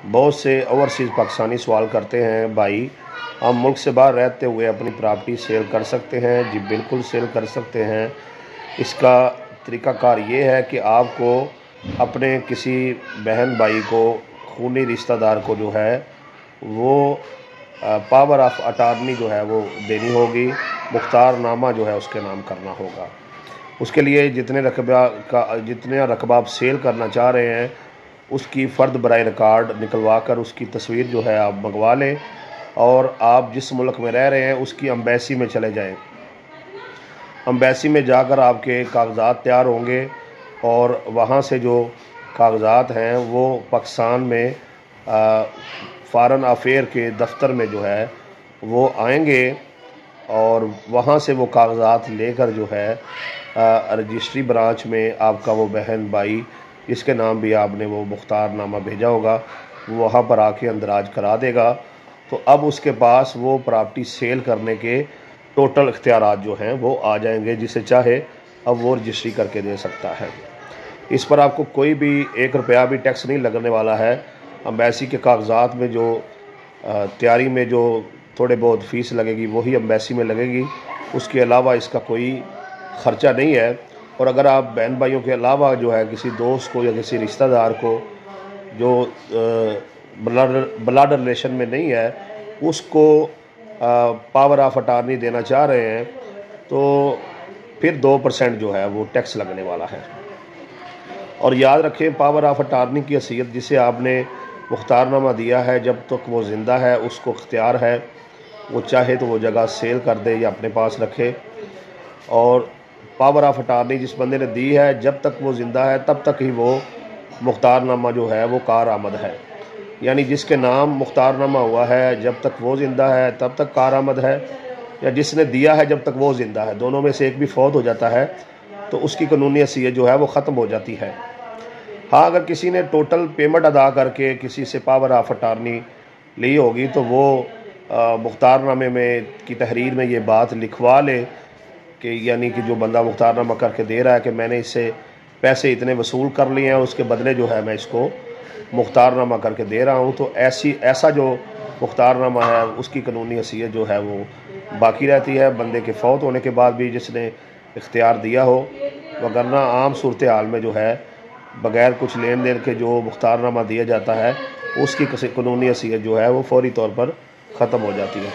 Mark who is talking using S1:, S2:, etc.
S1: بہت سے اوورسیز پاکستانی سوال کرتے ہیں بھائی ہم ملک سے باہر رہتے ہوئے اپنی پراپرٹی سیل کر سکتے ہیں؟ جی بالکل سیل کر سکتے ہیں۔ اس کا طریقہ کار یہ ہے کہ آپ کو اپنے کسی بہن بھائی کو، خونی رشتہ دار کو جو ہے وہ پاور آف اٹارنی جو ہے وہ دینی ہوگی، مختار نامہ جو ہے اس کے نام کرنا ہوگا۔ اس کے لیے جتنے رقبہ آپ سیل کرنا چاہ رہے ہیں اس کی فرد برائے ریکارڈ نکلوا کر اس کی تصویر جو ہے آپ منگوا لیں، اور آپ جس ملک میں رہ رہے ہیں اس کی امبیسی میں چلے جائیں۔ امبیسی میں جا کر آپ کے کاغذات تیار ہوں گے، اور وہاں سے جو کاغذات ہیں وہ پاکستان میں فارن افیئر کے دفتر میں جو ہے وہ آئیں گے، اور وہاں سے وہ کاغذات لے کر جو ہے رجسٹری برانچ میں آپ کا وہ بہن بھائی جس کے نام بھی آپ نے وہ مختار نامہ بھیجا ہوگا وہ وہاں پر آ کے اندراج کرا دے گا۔ تو اب اس کے پاس وہ پراپرٹی سیل کرنے کے ٹوٹل اختیارات جو ہیں وہ آ جائیں گے، جسے چاہے اب وہ رجسٹری کر کے دے سکتا ہے۔ اس پر آپ کو کوئی بھی 1 روپیہ بھی ٹیکس نہیں لگنے والا ہے۔ امبیسی کے کاغذات میں جو تیاری میں جو تھوڑے بہت فیس لگے گی وہی امبیسی میں لگے گی، اس کے علاوہ اس کا کوئی خرچہ نہیں ہے۔ اور اگر آپ بہن بھائیوں کے علاوہ جو ہے کسی دوست کو یا کسی رشتہ دار کو جو بلڈ ریلیشن میں نہیں ہے اس کو پاور آف اٹارنی دینا چاہ رہے ہیں تو پھر 2% جو ہے وہ ٹیکس لگنے والا ہے۔ اور یاد رکھیں پاور آف اٹارنی کی حیثیت جسے آپ نے مختار نامہ دیا ہے جب تک وہ زندہ ہے اس کو اختیار ہے، وہ چاہے تو وہ جگہ سیل کر دے یا اپنے پاس رکھے، اور پاور آف اٹارنی جس بندے نے دی ہے جب تک وہ زندہ ہے تب تک ہی وہ مختار نامہ جو ہے وہ کارآمد ہے۔ یعنی جس کے نام مختار نامہ ہوا ہے جب تک وہ زندہ ہے تب تک کارآمد ہے، یا جس نے دیا ہے جب تک وہ زندہ ہے، دونوں میں سے ایک بھی فوت ہو جاتا ہے تو اس کی قانونی حیثیت جو ہے وہ ختم ہو جاتی ہے۔ ہاں اگر کسی نے ٹوٹل پیمنٹ ادا کر کے کسی سے پاور آف اٹارنی لی ہوگی تو وہ مختار نامے میں کی تحریر میں یہ بات لکھوا لے کہ یعنی کہ جو بندہ مختار نامہ کر کے دے رہا ہے کہ میں نے اس سے پیسے اتنے وصول کر لیے ہیں، اس کے بدلے جو ہے میں اس کو مختار نامہ کر کے دے رہا ہوں، تو ایسا جو مختار نامہ ہے اس کی قانونی حیثیت جو ہے وہ باقی رہتی ہے بندے کے فوت ہونے کے بعد بھی جس نے اختیار دیا ہو، وگرنہ عام صورتحال میں جو ہے بغیر کچھ لین دین کے جو مختار نامہ دیا جاتا ہے اس کی قانونی حیثیت جو ہے وہ فوری طور پر ختم ہو جاتی ہے۔